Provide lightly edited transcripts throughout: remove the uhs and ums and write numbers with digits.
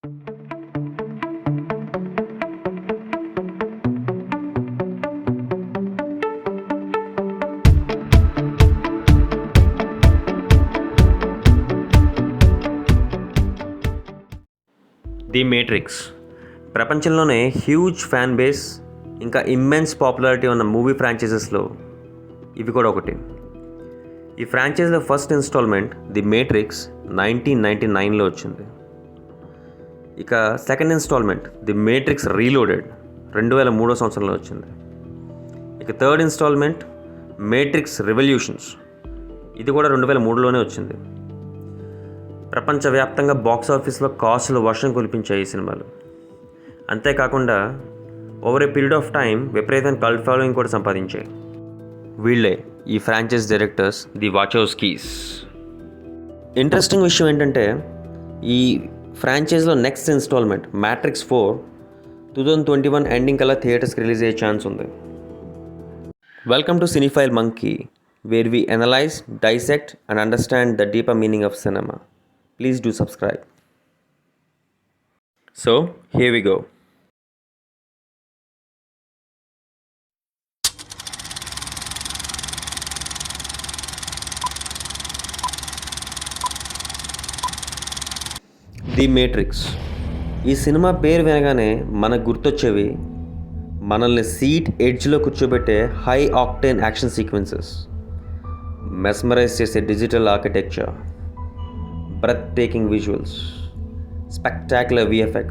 The Matrix ప్రపంచంలోనే huge fan base ఇంకా immense popularity ఉన్న మూవీ ఫ్రాంచైజెస్లో ఇవి కూడా ఒకటి. ఈ ఫ్రాంచైజీలో ఫస్ట్ ఇన్స్టాల్మెంట్ ది మేట్రిక్స్ 1999లో వచ్చింది. ఇక second instalment the Matrix reloaded 2003 సంవత్సరంలో వచ్చింది. ఇక థర్డ్ ఇన్స్టాల్మెంట్ మేట్రిక్స్ రెవల్యూషన్స్ ఇది కూడా 2003లోనే వచ్చింది. ప్రపంచవ్యాప్తంగా బాక్స్ ఆఫీస్లో కాసులు వర్షం కురిపించాయి ఈ సినిమాలు. అంతేకాకుండా over a period of time విపరీతమైన కల్ట్ ఫాలోయింగ్ కూడా సంపాదించాయి. వీళ్ళే ఈ franchise directors the Wachowskis. Interesting విషయం ఏంటంటే ఈ ఫ్రాంచైజ్లో నెక్స్ట్ ఇన్స్టాల్మెంట్ మ్యాట్రిక్స్ 4 2021 ఎండింగ్ కల్లా థియేటర్స్కి రిలీజ్ అయ్యే ఛాన్స్ ఉంది. Welcome to Cinephile Monkey, where we analyse, dissect and understand the deeper meaning of cinema. Please do subscribe. So, here we go. The Matrix. ఈ cinema పేరు వినగానే మనకు గుర్తొచ్చేవి మనల్ని సీట్ ఎడ్జ్లో కూర్చోబెట్టే high octane action sequences, mesmerise చేసే digital architecture, breathtaking visuals, spectacular VFX,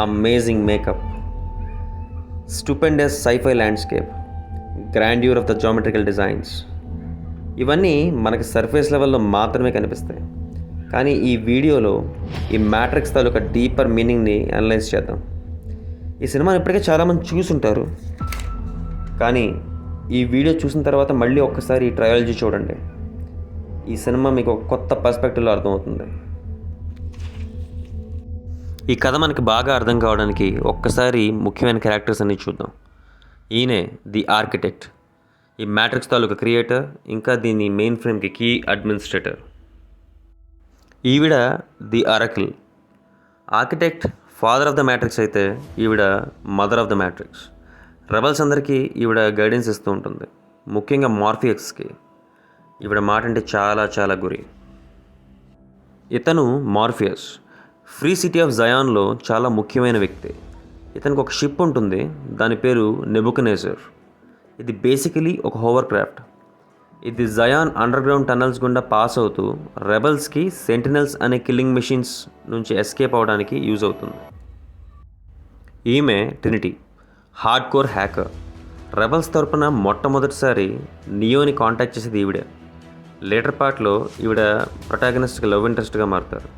amazing makeup, stupendous sci-fi landscape, grandeur of the geometrical designs. ఇవన్నీ మనకి సర్ఫేస్ లెవెల్లో మాత్రమే కనిపిస్తాయి. కానీ ఈ వీడియోలో ఈ మ్యాట్రిక్స్ తాలూకా డీపర్ మీనింగ్ని అనలైజ్ చేద్దాం. ఈ సినిమాని ఇప్పటికే చాలామంది చూసుంటారు, కానీ ఈ వీడియో చూసిన తర్వాత మళ్ళీ ఒక్కసారి ఈ ట్రయాలజీ చూడండి. ఈ సినిమా మీకు ఒక కొత్త పర్స్పెక్టివ్లో అర్థమవుతుంది. ఈ కథ మనకి బాగా అర్థం కావడానికి ఒక్కసారి ముఖ్యమైన క్యారెక్టర్స్ అన్ని చూద్దాం. ఈయనే ది ఆర్కిటెక్ట్, ఈ మ్యాట్రిక్స్ తాలూకా క్రియేటర్, ఇంకా దీని మెయిన్ ఫ్రేమ్కి కీ అడ్మినిస్ట్రేటర్. ఈవిడ the Oracle. Architect father of the matrix అయితే ఈవిడ mother of the matrix. Rebels అందరికీ ఈవిడ గైడెన్స్ ఇస్తూ ఉంటుంది, ముఖ్యంగా మార్ఫియక్స్కి. ఈవిడ మాట అంటే చాలా చాలా గురి. ఇతను మార్ఫియస్, ఫ్రీ సిటీ ఆఫ్ జయాన్లో చాలా ముఖ్యమైన వ్యక్తి. ఇతనికి ఒక షిప్ ఉంటుంది, దాని పేరు నెబుకద్నెజర్. ఇది బేసికలీ ఒక హోవర్ క్రాఫ్ట్. ఇది జయాన్ అండర్ గ్రౌండ్ టనల్స్ గుండా పాస్ అవుతూ రెబల్స్కి సెంటినల్స్ అనే కిల్లింగ్ మెషిన్స్ నుంచి ఎస్కేప్ అవడానికి యూజ్ అవుతుంది. ఈమె Trinity, hard core hacker. Rebels తరపున మొట్టమొదటిసారి నియోని కాంటాక్ట్ చేసేది ఈవిడే. లేటర్ పార్ట్లో ఈవిడ ప్రొటాగనిస్ట్కి లవ్ ఇంట్రెస్ట్గా మారుతారు.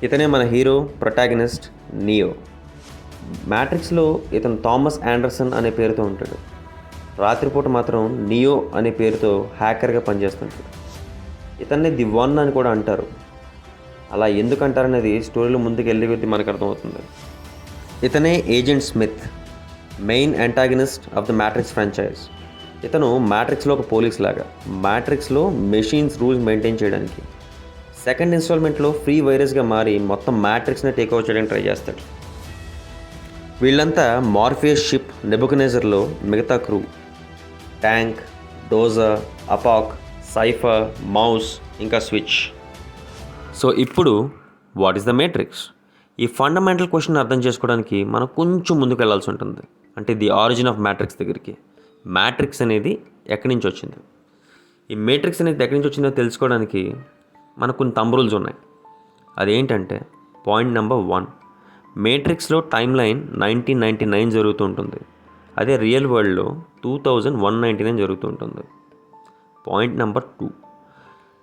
ఇతనే మన హీరో ప్రొటాగనిస్ట్ నియో. మ్యాట్రిక్స్లో ఇతను థామస్ ఆండర్సన్ అనే పేరుతో ఉంటాడు. రాత్రిపూట మాత్రం నియో అనే పేరుతో హ్యాకర్గా పనిచేస్తుంటాడు. ఇతన్ని ది వన్ అని కూడా అంటారు. అలా ఎందుకు అంటారనేది స్టోరీలో ముందుకు వెళ్ళే కొద్దీ మనకు అర్థమవుతుంది. ఇతనే agent Smith, main antagonist of the Matrix franchise. ఇతను మ్యాట్రిక్స్లో ఒక పోలీస్ లాగా, మ్యాట్రిక్స్లో మెషిన్స్ రూల్స్ మెయింటైన్ చేయడానికి. సెకండ్ ఇన్స్టాల్మెంట్లో ఫ్రీ వైరస్గా మారి మొత్తం మ్యాట్రిక్స్ని టేక్ ఓవర్ చేయడానికి ట్రై చేస్తాడు. వీళ్ళంతా మార్ఫియస్ షిప్ నెబుకద్నెజర్లో మిగతా crew, Tank, Dozer, Apoc, Cypher, Mouse, ఇంకా స్విచ్. సో ఇప్పుడు వాట్ ఈస్ ద మేట్రిక్స్? ఈ ఫండమెంటల్ క్వశ్చన్ అర్థం చేసుకోవడానికి మనం కొంచెం ముందుకు వెళ్ళాల్సి ఉంటుంది. అంటే ది ఆరిజిన్ ఆఫ్ మ్యాట్రిక్స్ దగ్గరికి. మ్యాట్రిక్స్ అనేది ఎక్కడి నుంచి వచ్చింది, ఈ మేట్రిక్స్ అనేది ఎక్కడి నుంచి వచ్చిందో తెలుసుకోవడానికి మనకు కొన్ని థంబ్ రూల్స్ ఉన్నాయి. అదేంటంటే పాయింట్ నెంబర్ 1, మేట్రిక్స్లో టైమ్ లైన్ 1999 జరుగుతూ ఉంటుంది. అదే రియల్ వరల్డ్లో 2199 జరుగుతూ ఉంటుంది. పాయింట్ నెంబర్ 2,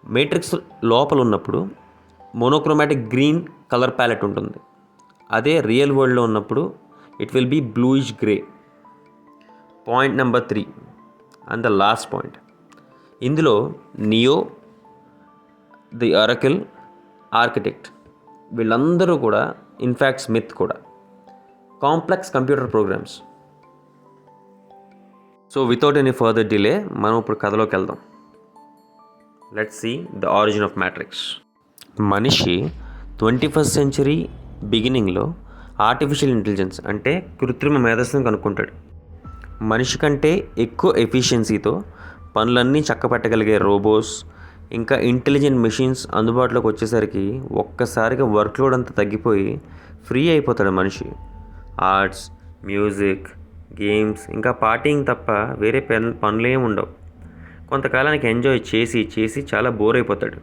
మేట్రిక్స్ లోపల ఉన్నప్పుడు మోనోక్రోమాటిక్ గ్రీన్ కలర్ ప్యాలెట్ ఉంటుంది. అదే రియల్ వరల్డ్లో ఉన్నప్పుడు it will be bluish grey. Point number 3 and the last point, ఇందులో నియో, ది ఆరకిల్, ఆర్కిటెక్ట్ వీళ్ళందరూ కూడా, ఇన్ఫ్యాక్ట్ స్మిత్ కూడా, complex computer programs. So without any further delay మనం ఇప్పుడు కథలోకి వెళ్దాం. Let's see the origin of Matrix. మనిషి 21st century బిగినింగ్లో ఆర్టిఫిషియల్ ఇంటెలిజెన్స్ అంటే కృత్రిమ మేధస్సును కనుక్కుంటాడు. మనిషి కంటే ఎక్కువ ఎఫిషియన్సీతో పనులన్నీ చక్కబెట్టగలిగే రోబోస్ ఇంకా ఇంటెలిజెంట్ మెషిన్స్ అందుబాటులోకి వచ్చేసరికి ఒక్కసారిగా వర్క్లోడ్ అంతా తగ్గిపోయి ఫ్రీ అయిపోతాడు మనిషి. ఆర్ట్స్, మ్యూజిక్, గేమ్స్ ఇంకా పార్టీయింగ్ తప్ప వేరే పనులేం ఉండవు. కొంతకాలానికి ఎంజాయ్ చేసి చేసి చాలా బోర్ అయిపోతాడు.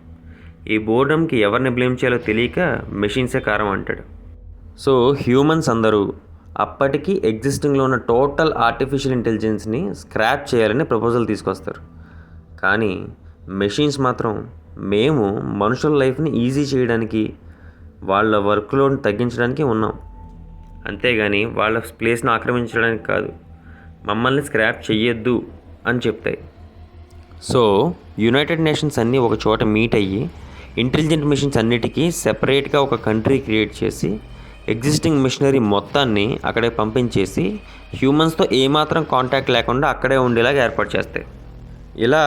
ఈ బోర్డంకి ఎవరిని బ్లేమ్ చేయాలో తెలియక మెషిన్సే కారణం అంటాడు. సో హ్యూమన్స్ అందరూ అప్పటికి ఎగ్జిస్టింగ్లో ఉన్న టోటల్ ఆర్టిఫిషియల్ ఇంటెలిజెన్స్ని స్క్రాప్ చేయాలని ప్రపోజల్ తీసుకొస్తారు. కానీ మెషిన్స్ మాత్రం మేము మనుషుల లైఫ్ని ఈజీ చేయడానికి, వాళ్ళ వర్క్లోడ్ని తగ్గించడానికి ఉన్నాం, అంతేగాని వాళ్ళ ప్లేస్ని ఆక్రమించడానికి కాదు, మమ్మల్ని స్క్రాప్ చెయ్యొద్దు అని చెప్తాయి. సో యునైటెడ్ నేషన్స్ అన్నీ ఒక చోట మీట్ అయ్యి ఇంటెలిజెంట్ మిషన్స్ అన్నిటికీ సెపరేట్గా ఒక కంట్రీ క్రియేట్ చేసి ఎగ్జిస్టింగ్ మిషనరీ మొత్తాన్ని అక్కడే పంపించేసి హ్యూమన్స్తో ఏమాత్రం కాంటాక్ట్ లేకుండా అక్కడే ఉండేలాగా ఏర్పాటు చేస్తాయి. ఇలా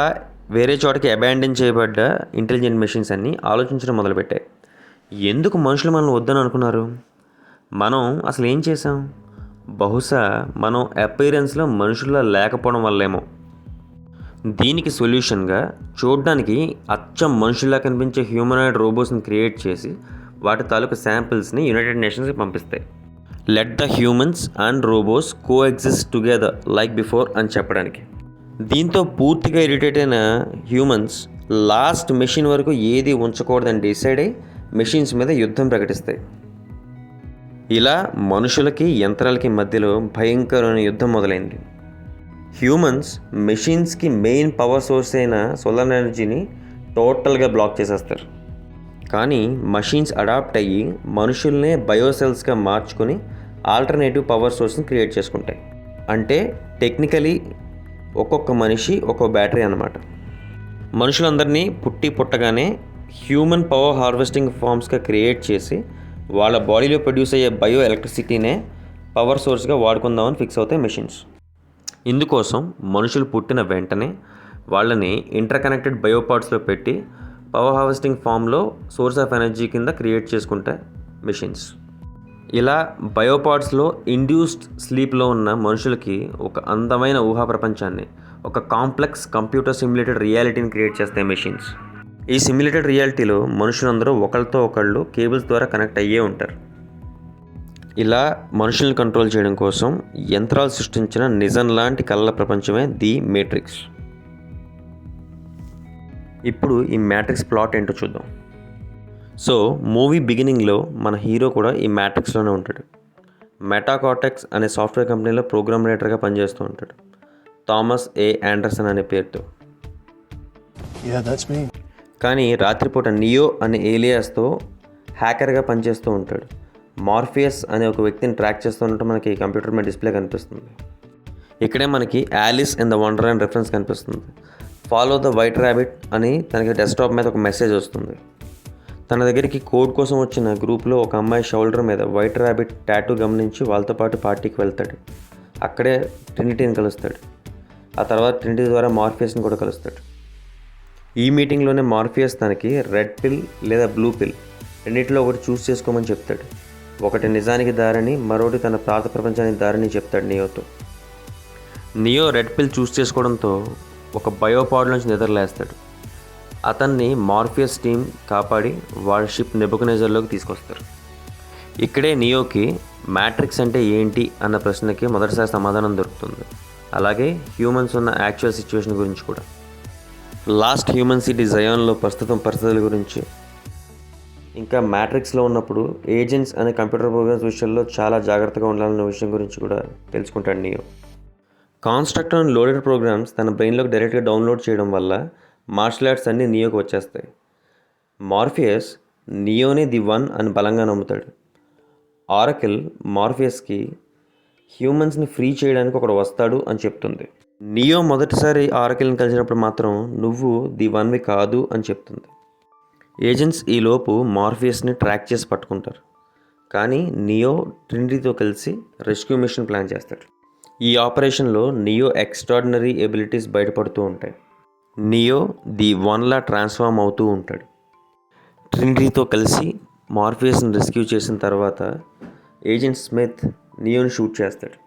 వేరే చోటకి అబాండన్ చేయబడ్డ ఇంటెలిజెంట్ మెషిన్స్ అన్నీ ఆలోచించడం మొదలుపెట్టాయి. ఎందుకు మనుషులు మనల్ని వద్దని అనుకున్నారు? మనం అసలు ఏం చేసాం? బహుశా మనం అపీరెన్స్లో మనుషుల్లా లేకపోవడం వల్లేమో. దీనికి సొల్యూషన్గా చూడడానికి అచ్చం మనుషుల్లా కనిపించే హ్యూమనాయిడ్ రోబోట్స్ని క్రియేట్ చేసి వాటి తాలూకు శాంపిల్స్ని యునైటెడ్ నేషన్స్కి పంపిస్తాయి. Let the humans and robots coexist together like before అని చెప్పడానికి. దీంతో పూర్తిగా ఇరిటేట్ అయిన హ్యూమన్స్ లాస్ట్ మెషిన్ వరకు ఏది ఉంచకూడదని డిసైడ్ అయ్యి మెషిన్స్ మీద యుద్ధం ప్రకటిస్తాయి. ఇలా మనుషులకి యంత్రాలకి మధ్యలో భయంకరమైన యుద్ధం మొదలైంది. హ్యూమన్స్ మెషిన్స్కి మెయిన్ పవర్ సోర్స్ అయిన సోలార్ ఎనర్జీని టోటల్గా బ్లాక్ చేసేస్తారు. కానీ మషిన్స్ అడాప్ట్ అయ్యి మనుషుల్నే బయోసెల్స్గా మార్చుకొని ఆల్టర్నేటివ్ పవర్ సోర్స్ని క్రియేట్ చేసుకుంటాయి. అంటే టెక్నికలీ ఒక్కొక్క మనిషి ఒక్కో బ్యాటరీ అన్నమాట. మనుషులందరినీ పుట్టగానే హ్యూమన్ పవర్ హార్వెస్టింగ్ ఫార్మ్స్గా క్రియేట్ చేసి వాళ్ళ బాడీలో ప్రొడ్యూస్ అయ్యే బయో ఎలక్ట్రిసిటీనే పవర్ సోర్స్గా వాడుకుందామని ఫిక్స్ అవుతాయి మెషిన్స్. ఇందుకోసం మనుషులు పుట్టిన వెంటనే వాళ్ళని ఇంటర్ కనెక్టెడ్ బయోపాడ్స్లో పెట్టి పవర్ హార్వెస్టింగ్ ఫామ్లో సోర్స్ ఆఫ్ ఎనర్జీ కింద క్రియేట్ చేసుకుంటాయి మెషిన్స్. ఇలా బయోపాడ్స్లో ఇండ్యూస్డ్ స్లీప్లో ఉన్న మనుషులకి ఒక అందమైన ఊహా ప్రపంచాన్ని, ఒక కాంప్లెక్స్ కంప్యూటర్ సిమ్యులేటెడ్ రియాలిటీని క్రియేట్ చేస్తాయి మెషిన్స్. ఈ సిమ్యులేటెడ్ రియాలిటీలో మనుషులందరూ ఒకరితో ఒకళ్ళు కేబుల్స్ ద్వారా కనెక్ట్ అయ్యే ఉంటారు. ఇలా మనుషుల్ని కంట్రోల్ చేయడం కోసం యంత్రాలు సృష్టించిన నిజం లాంటి కళల ప్రపంచమే ది మ్యాట్రిక్స్. ఇప్పుడు ఈ మ్యాట్రిక్స్ ప్లాట్ ఏంటో చూద్దాం. సో మూవీ బిగినింగ్లో మన హీరో కూడా ఈ మ్యాట్రిక్స్లోనే ఉంటాడు. మెటాకార్టెక్స్ అనే సాఫ్ట్వేర్ కంపెనీలో ప్రోగ్రామ్ రైటర్గా పనిచేస్తూ ఉంటాడు, థామస్ ఏ ఆండర్సన్ అనే పేరుతో. కానీ రాత్రిపూట నియో అనే ఏలియాస్తో హ్యాకర్గా పనిచేస్తూ ఉంటాడు. మార్ఫియస్ అనే ఒక వ్యక్తిని ట్రాక్ చేస్తున్నట్టు మనకి కంప్యూటర్ మీద డిస్ప్లే కనిపిస్తుంది. ఇక్కడే మనకి Alice in the Wonderland reference కనిపిస్తుంది. ఫాలో ద వైట్ ర్యాబిట్ అని తనకి డెస్క్టాప్ మీద ఒక మెసేజ్ వస్తుంది. తన దగ్గరికి కోడ్ కోసం వచ్చిన గ్రూప్లో ఒక అమ్మాయి షోల్డర్ మీద వైట్ ర్యాబిట్ టాటూ గమనించి వాళ్ళతో పాటు పార్టీకి వెళ్తాడు. అక్కడే ట్రినిటీని కలుస్తాడు. ఆ తర్వాత ట్రినిటీ ద్వారా మార్ఫియస్ని కూడా కలుస్తాడు. ఈ మీటింగ్లోనే మార్ఫియస్ తనకి రెడ్ పిల్ లేదా బ్లూ పిల్ రెండింటిలో ఒకటి చూస్ చేసుకోమని చెప్తాడు. ఒకటి నిజానికి దారిని, మరొకటి తన పాత ప్రపంచానికి దారిని చెప్తాడు నియోతో. నియో రెడ్ పిల్ చూస్ చేసుకోవడంతో ఒక బయోపాడ్ నుంచి నిద్రలేస్తాడు. అతన్ని మార్ఫియస్ టీమ్ కాపాడి వాళ్ళ షిప్ నెబుకద్నెజర్లోకి తీసుకొస్తారు. ఇక్కడే నియోకి మ్యాట్రిక్స్ అంటే ఏంటి అన్న ప్రశ్నకి మొదటిసారి సమాధానం దొరుకుతుంది. అలాగే హ్యూమన్స్ ఉన్న యాక్చువల్ సిచ్యువేషన్ గురించి కూడా. లాస్ట్ హ్యూమన్ సిటీ జయాన్లో ప్రస్తుతం పరిస్థితుల గురించి, ఇంకా మ్యాట్రిక్స్లో ఉన్నప్పుడు ఏజెంట్స్ అనే కంప్యూటర్ ప్రోగ్రామ్స్ విషయంలో చాలా జాగ్రత్తగా ఉండాలన్న విషయం గురించి కూడా తెలుసుకుంటాడు నియో. కాన్స్ట్రక్టర్ అండ్ లోడెడ్ ప్రోగ్రామ్స్ తన బ్రెయిన్లోకి డైరెక్ట్గా డౌన్లోడ్ చేయడం వల్ల మార్షల్ ఆర్ట్స్ అన్నీ నియోకి వచ్చేస్తాయి. మార్ఫియస్ నియోనే ది వన్ అని బలంగా నమ్ముతాడు. ఆరకిల్ మార్ఫియస్కి హ్యూమన్స్ని ఫ్రీ చేయడానికి ఒకడు వస్తాడు అని చెప్తుంది. నియో మొదటిసారి ఆరకిల్ని కలిసినప్పుడు మాత్రం నువ్వు ది వన్వి కాదు అని చెప్తుంది. ఏజెంట్స్ ఈలోపు మార్ఫియస్ని ట్రాక్ చేసి పట్టుకుంటారు. కానీ నియో ట్రినిటీతో కలిసి రెస్క్యూ మిషన్ ప్లాన్ చేస్తాడు. ఈ ఆపరేషన్లో నియో ఎక్స్ట్రాడినరీ ఎబిలిటీస్ బయటపడుతూ ఉంటాయి. నియో ది వన్లా ట్రాన్స్ఫార్మ్ అవుతూ ఉంటాడు. ట్రినిటీతో కలిసి మార్ఫియస్ని రెస్క్యూ చేసిన తర్వాత ఏజెంట్ స్మిత్ నియోని షూట్ చేస్తాడు.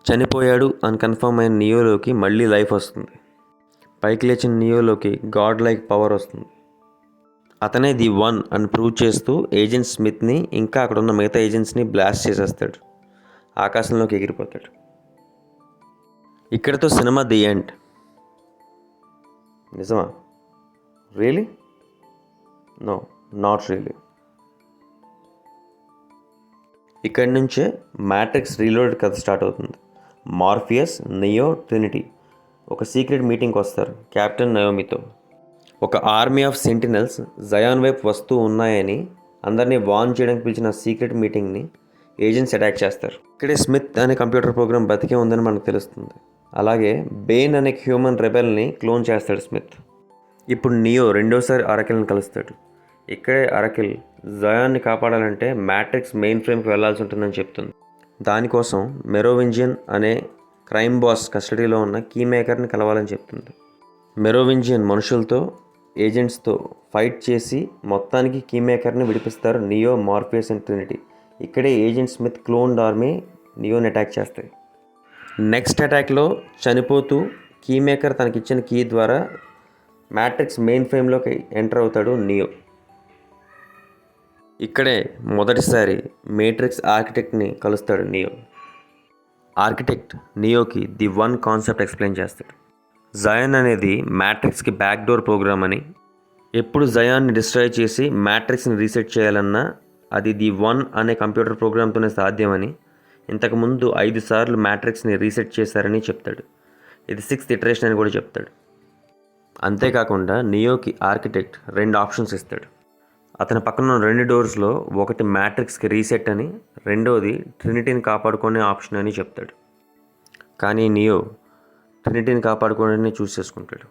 చనిపోయాడు అని కన్ఫర్మ్ అయిన నియోలోకి మళ్ళీ లైఫ్ వస్తుంది. పైకి లేచిన నియోలోకి గాడ్ లైక్ పవర్ వస్తుంది. అతనే ది వన్ అని ప్రూవ్ చేస్తూ ఏజెంట్ స్మిత్ని ఇంకా అక్కడ ఉన్న మిగతా ఏజెంట్స్ని బ్లాస్ట్ చేసేస్తాడు. ఆకాశంలోకి ఎగిరిపోతాడు. ఇక్కడితో సినిమా ది ఎండ్. నిజమా? రియలీ? No, not really. ఇక్కడి నుంచే మ్యాట్రిక్స్ రీలోడెడ్ కథ స్టార్ట్ అవుతుంది. మార్ఫియస్, నియో, ట్రినిటీ ఒక సీక్రెట్ మీటింగ్కి వస్తారు కెప్టెన్ నయోమితో. ఒక ఆర్మీ ఆఫ్ సెంటినల్స్ జయాన్ వైపు వస్తూ ఉన్నాయని అందరినీ వార్న్ చేయడానికి పిలిచిన సీక్రెట్ మీటింగ్ని ఏజెంట్స్ అటాక్ చేస్తారు. ఇక్కడే స్మిత్ అనే కంప్యూటర్ ప్రోగ్రామ్ బతికే ఉందని మనకు తెలుస్తుంది. అలాగే బెయిన్ అనే హ్యూమన్ రెబెల్ని క్లోన్ చేస్తాడు స్మిత్. ఇప్పుడు నియో రెండోసారి అరకిల్ని కలుస్తాడు. ఇక్కడే అరకిల్ జయాన్ని కాపాడాలంటే మ్యాట్రిక్స్ మెయిన్ ఫ్రేమ్కి వెళ్లాల్సి ఉంటుందని చెప్తుంది. దానికోసం మెరోవింజియన్ అనే క్రైమ్ బాస్ కస్టడీలో ఉన్న కీ మేకర్ని కలవాలని చెప్తుంది. మెరోవింజియన్ మనుషులతో ఏజెంట్స్తో ఫైట్ చేసి మొత్తానికి కీ మేకర్ని విడిపిస్తారు నియో, మార్ఫియస్ అండ్ ట్రినిటీ. ఇక్కడే ఏజెంట్ స్మిత్ క్లోన్డ్ ఆర్మీ నియోని అటాక్ చేస్తాయి. నెక్స్ట్ అటాక్లో చనిపోతూ కీ మేకర్ తనకిచ్చిన కీ ద్వారా మ్యాట్రిక్స్ మెయిన్ ఫ్రేమ్లోకి ఎంటర్ అవుతాడు నియో. ఇక్కడే మొదటిసారి మేట్రిక్స్ ఆర్కిటెక్ట్ని కలుస్తాడు నియో. ఆర్కిటెక్ట్ నియోకి ది వన్ కాన్సెప్ట్ ఎక్స్ప్లెయిన్ చేస్తాడు. జయాన్ అనేది మ్యాట్రిక్స్కి బ్యాక్ డోర్ ప్రోగ్రామ్ అని, ఎప్పుడు జయాన్ని డిస్ట్రాయ్ చేసి మ్యాట్రిక్స్ని రీసెట్ చేయాలన్నా అది ది వన్ అనే కంప్యూటర్ ప్రోగ్రామ్తోనే సాధ్యమని, ఇంతకుముందు 5 సార్లు మ్యాట్రిక్స్ని రీసెట్ చేశారని చెప్తాడు. ఇది 6th ఇటరేషన్ అని కూడా చెప్తాడు. అంతేకాకుండా నియోకి ఆర్కిటెక్ట్ 2 ఆప్షన్స్ ఇస్తాడు. అతని పక్కన ఉన్న 2 డోర్స్లో ఒకటి మ్యాట్రిక్స్కి రీసెట్ అని, రెండోది ట్రినిటీని కాపాడుకునే ఆప్షన్ అని చెప్తాడు. కానీ నియో ట్రినిటీని కాపాడుకోవడాన్ని చూస్ చేసుకుంటాడు.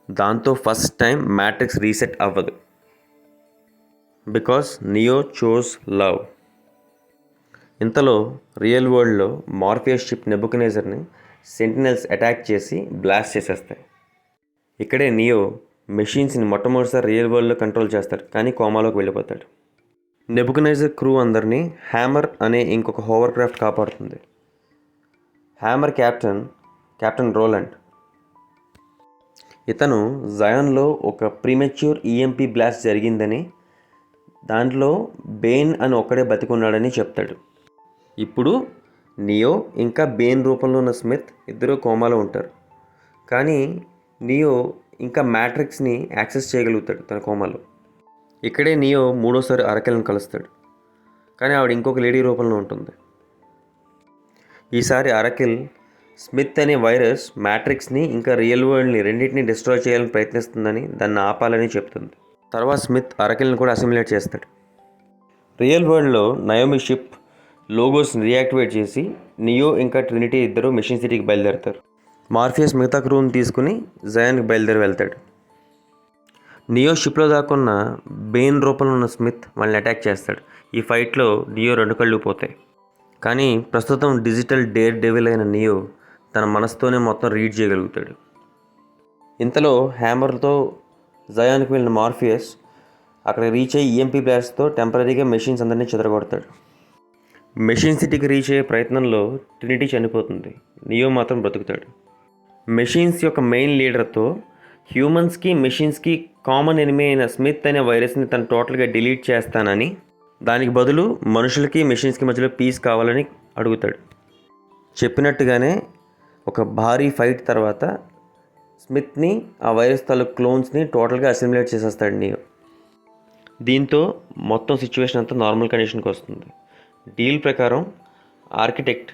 దాంతో ఫస్ట్ టైం మ్యాట్రిక్స్ రీసెట్ అవ్వదు. Because neo chose love. ఇంతలో రియల్ వరల్డ్లో మార్ఫియస్ షిప్ నెబుకద్నెజర్ని సెంటినల్స్ అటాక్ చేసి బ్లాస్ట్ చేసేస్తాయి. ఇక్కడే నియో మెషిన్స్ని మొట్టమొదటిసారి రియల్ వరల్డ్లో కంట్రోల్ చేస్తాడు, కానీ కోమాలోకి వెళ్ళిపోతాడు. నెబుకద్నెజర్ క్రూ అందరినీ హ్యామర్ అనే ఇంకొక హోవర్ క్రాఫ్ట్ కాపాడుతుంది. Hammer captain Roland. ఇతను జయాన్లో ఒక ప్రీమెచ్యూర్ ఈఎంపీ బ్లాస్ట్ జరిగిందని, దాంట్లో బెయిన్ అని ఒక్కడే బతికున్నాడని చెప్తాడు. ఇప్పుడు నియో ఇంకా బెయిన్ రూపంలో ఉన్న స్మిత్ ఇద్దరు కోమాలో ఉంటారు. కానీ నియో ఇంకా మ్యాట్రిక్స్ని యాక్సెస్ చేయగలుగుతాడు తన కోమాలో. ఇక్కడే నియో మూడోసారి అరకిల్ని కలుస్తాడు. కానీ ఆవిడ ఇంకొక లేడీ రూపంలో ఉంటుంది. ఈసారి అరకిల్ స్మిత్ అనే వైరస్ మ్యాట్రిక్స్ని ఇంకా రియల్ వరల్డ్ని రెండింటిని డిస్ట్రాయ్ చేయాలని ప్రయత్నిస్తుందని, దాన్ని ఆపాలని చెప్తుంది. తర్వాత స్మిత్ అరకిల్ని కూడా అసిమిలేట్ చేస్తాడు. రియల్ వరల్డ్లో నయోమి షిప్ లోగోస్ని రియాక్టివేట్ చేసి నియో ఇంకా ట్రినిటీ ఇద్దరు మిషన్ సిటీకి బయలుదేరుతారు. మార్ఫియస్ మిగతా క్రూని తీసుకుని జయాన్కి బయలుదేరి వెళ్తాడు. నియో షిప్లో దాక్కున్న బెయిన్ రూపంలో ఉన్న స్మిత్ వాళ్ళని అటాక్ చేస్తాడు. ఈ ఫైట్లో నియో 2 కళ్ళు పోతాయి. కానీ ప్రస్తుతం డిజిటల్ డేర్ డెవిల్ అయిన నియో తన మనసుతోనే మొత్తం రీడ్ చేయగలుగుతాడు. ఇంతలో హ్యామర్తో జయాన్కి వెళ్ళిన మార్ఫియస్ అక్కడ రీచ్ అయ్యి ఈఎంపీ బ్లాస్ట్తో టెంపరీగా మెషిన్స్ అందరినీ చెదరగొడతాడు. మెషిన్ సిటీకి రీచ్ అయ్యే ప్రయత్నంలో ట్రినిటీ చనిపోతుంది. నియో మాత్రం బ్రతుకుతాడు. మెషిన్స్ యొక్క మెయిన్ లీడర్తో హ్యూమన్స్కి మెషిన్స్కి కామన్ ఎనిమీ అయిన స్మిత్ అనే వైరస్ని తను టోటల్గా డిలీట్ చేస్తానని, దానికి బదులు మనుషులకి మెషిన్స్కి మధ్యలో పీస్ కావాలని అడుగుతాడు. చెప్పినట్టుగానే ఒక భారీ ఫైట్ తర్వాత స్మిత్ని, ఆ వైరస్ తాలూకు క్లోన్స్ని టోటల్గా అసిమిలేట్ చేసేస్తాడు నియో. దీంతో మొత్తం సిచ్యువేషన్ అంతా నార్మల్ కండిషన్కి వస్తుంది. డీల్ ప్రకారం ఆర్కిటెక్ట్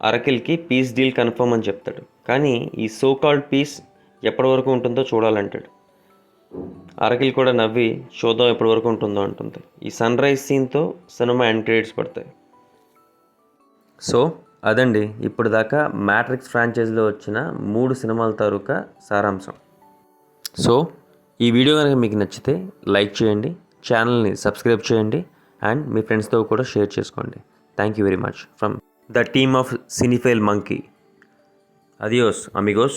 అరకిల్కి పీస్ డీల్ కన్ఫర్మ్ అని చెప్తాడు. కానీ ఈ సో కాల్డ్ పీస్ ఎప్పటి వరకు ఉంటుందో చూడాలంటాడు. అరకిల్ కూడా నవ్వి చూద్దాం ఎప్పటి వరకు ఉంటుందో అంటుంది. ఈ సన్ రైజ్ సీన్తో సినిమా ఎండ్ క్రెడిట్స్ పడతాయి. సో అదండి ఇప్పుడు దాకా మ్యాట్రిక్స్ ఫ్రాంచైజీలో వచ్చిన 3 సినిమాల తాలూకా సారాంశం. సో ఈ వీడియో కనుక మీకు నచ్చితే లైక్ చేయండి, ఛానల్ని సబ్స్క్రైబ్ చేయండి అండ్ మీ ఫ్రెండ్స్తో కూడా షేర్ చేసుకోండి. Thank you very much from the team of Cinephile Monkey. Adios, amigos.